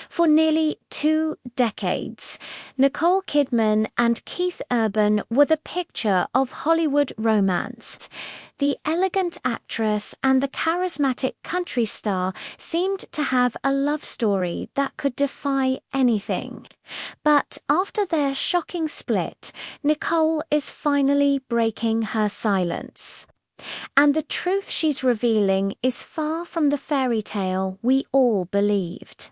For nearly 2 decades, Nicole Kidman and Keith Urban were the picture of Hollywood romance. The elegant actress and the charismatic country star seemed to have a love story that could defy anything. But after their shocking split, Nicole is finally breaking her silence. And the truth she's revealing is far from the fairy tale we all believed.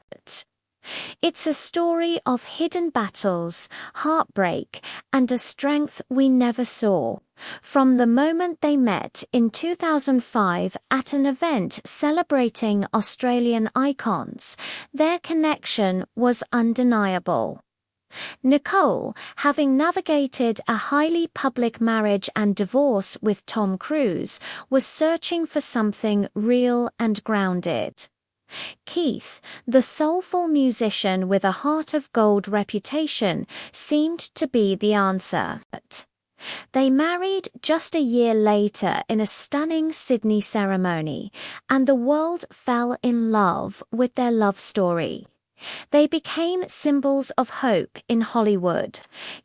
It's a story of hidden battles, heartbreak, and a strength we never saw. From the moment they met in 2005 at an event celebrating Australian icons, their connection was undeniable. Nicole, having navigated a highly public marriage and divorce with Tom Cruise, was searching for something real and grounded. Keith, the soulful musician with a heart of gold reputation, seemed to be the answer. They married just a year later in a stunning Sydney ceremony, and the world fell in love with their love story. They became symbols of hope in Hollywood.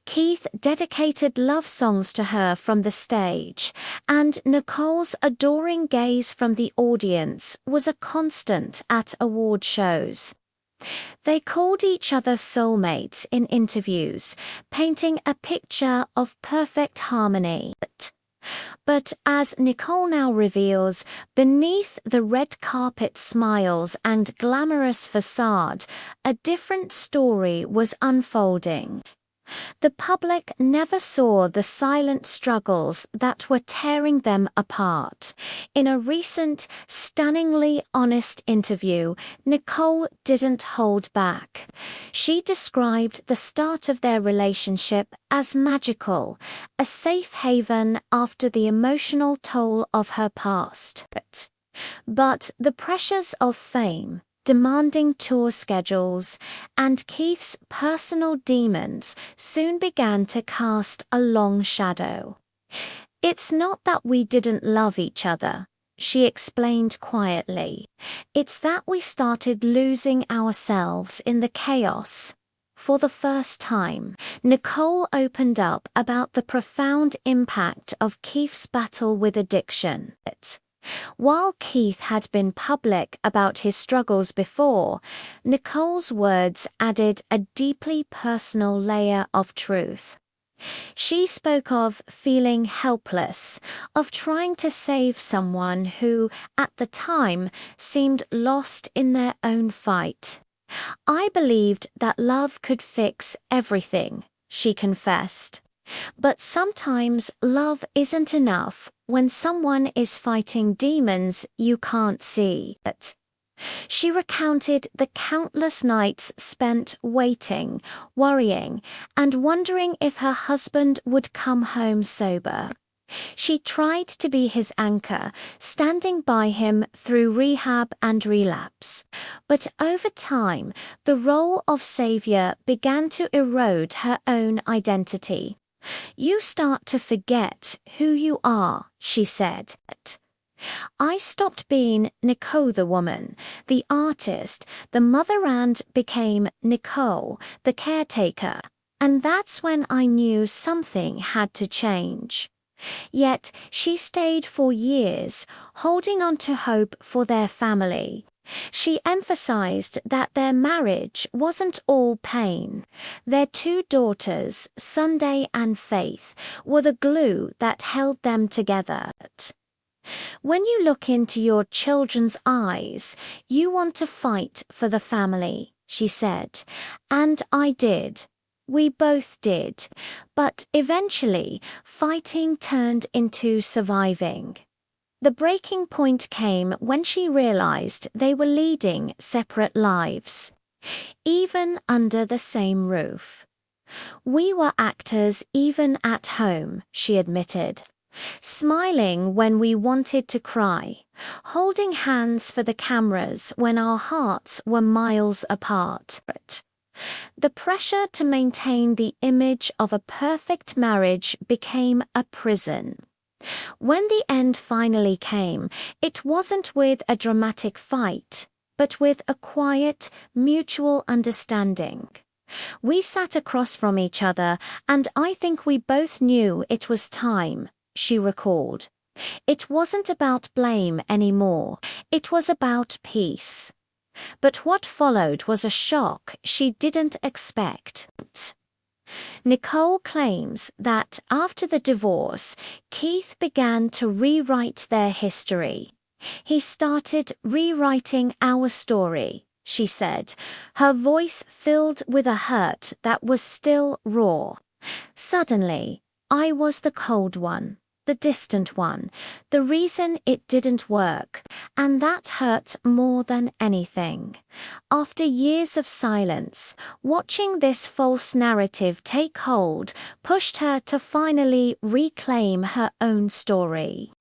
Keith dedicated love songs to her from the stage, and Nicole's adoring gaze from the audience was a constant at award shows. They called each other soulmates in interviews, painting a picture of perfect harmony. But as Nicole now reveals, beneath the red carpet smiles and glamorous facade, a different story was unfolding. The public never saw the silent struggles that were tearing them apart. In a recent, stunningly honest interview, Nicole didn't hold back. She described the start of their relationship as magical, a safe haven after the emotional toll of her past. But the pressures of fame, demanding tour schedules, and Keith's personal demons soon began to cast a long shadow. "It's not that we didn't love each other," she explained quietly. "It's that we started losing ourselves in the chaos." For the first time, Nicole opened up about the profound impact of Keith's battle with addiction. While Keith had been public about his struggles before, Nicole's words added a deeply personal layer of truth. She spoke of feeling helpless, of trying to save someone who, at the time, seemed lost in their own fight. "I believed that love could fix everything," she confessed. "But sometimes love isn't enough when someone is fighting demons you can't see." She recounted the countless nights spent waiting, worrying, and wondering if her husband would come home sober. She tried to be his anchor, standing by him through rehab and relapse. But over time, the role of savior began to erode her own identity. "You start to forget who you are," she said. "I stopped being Nicole the woman, the artist, the mother, and became Nicole, the caretaker. And that's when I knew something had to change." Yet she stayed for years, holding on to hope for their family. She emphasized that their marriage wasn't all pain. Their 2 daughters, Sunday and Faith, were the glue that held them together. "When you look into your children's eyes, you want to fight for the family," she said. "And I did. We both did. But eventually, fighting turned into surviving." The breaking point came when she realized they were leading separate lives, even under the same roof. "We were actors even at home," she admitted. "Smiling when we wanted to cry, holding hands for the cameras when our hearts were miles apart." The pressure to maintain the image of a perfect marriage became a prison. When the end finally came, it wasn't with a dramatic fight. but with a quiet, mutual understanding. We sat across from each other, and I think we both knew it was time, she recalled. It wasn't about blame anymore, it was about peace. But what followed was a shock she didn't expect. Nicole claims that after the divorce, Keith began to rewrite their history. He started rewriting our story, she said, her voice filled with a hurt that was still raw. Suddenly, I was the cold one, the distant one, the reason it didn't work, and that hurt more than anything. After years of silence, watching this false narrative take hold pushed her to finally reclaim her own story.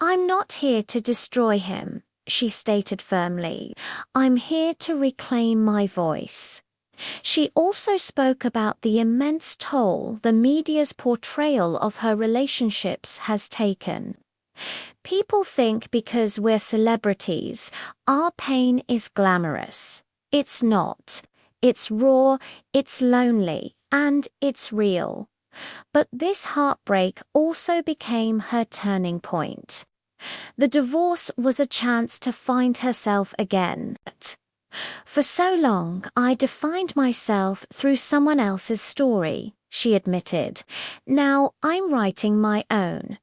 I'm not here to destroy him, she stated firmly. I'm here to reclaim my voice. She also spoke about the immense toll the media's portrayal of her relationships has taken. People think because we're celebrities, our pain is glamorous. It's not. It's raw, it's lonely, and it's real. But this heartbreak also became her turning point. The divorce was a chance to find herself again. For so long, I defined myself through someone else's story, she admitted. Now I'm writing my own.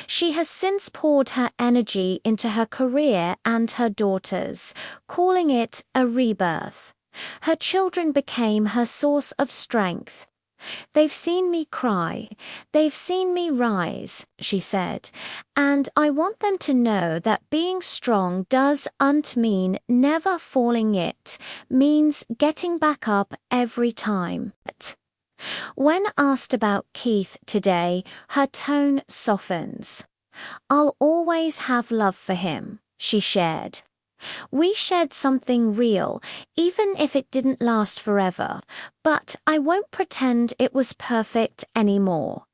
She has since poured her energy into her career and her daughters, calling it a rebirth. Her children became her source of strength. They've seen me cry, they've seen me rise, she said, and I want them to know that being strong doesn't mean never falling. It means getting back up every time. When asked about Keith today, her tone softens. I'll always have love for him, she shared. We shared something real, even if it didn't last forever, but I won't pretend it was perfect anymore.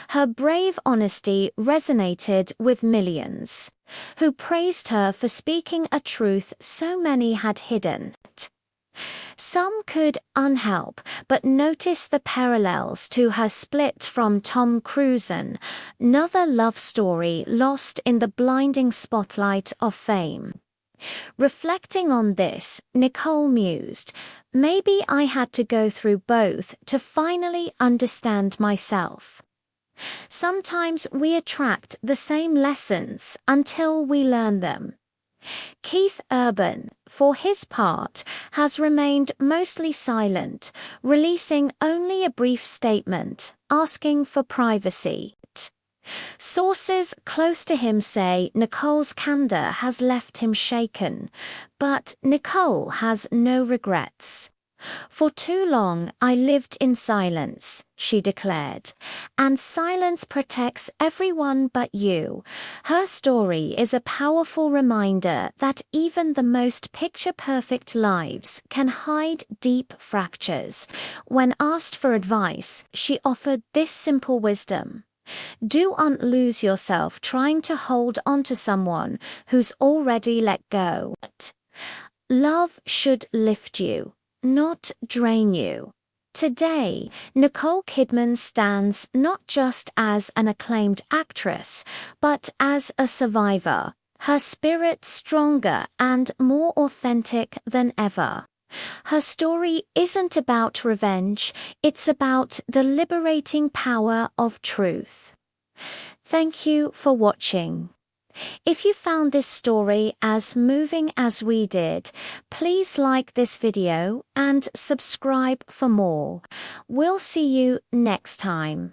Her brave honesty resonated with millions, who praised her for speaking a truth so many had hidden. Some could unhelp but notice the parallels to her split from Tom Cruise, another love story lost in the blinding spotlight of fame. Reflecting on this, Nicole mused, maybe I had to go through both to finally understand myself. Sometimes we attract the same lessons until we learn them. Keith Urban, for his part, has remained mostly silent, releasing only a brief statement, asking for privacy. Sources close to him say Nicole's candor has left him shaken, but Nicole has no regrets. For too long I lived in silence, she declared, and silence protects everyone but you. Her story is a powerful reminder that even the most picture-perfect lives can hide deep fractures. When asked for advice, she offered this simple wisdom. Don't lose yourself trying to hold on to someone who's already let go. Love should lift you, not drain you. Today, Nicole Kidman stands not just as an acclaimed actress, but as a survivor, her spirit stronger and more authentic than ever. Her story isn't about revenge, it's about the liberating power of truth. Thank you for watching. If you found this story as moving as we did, please like this video and subscribe for more. We'll see you next time.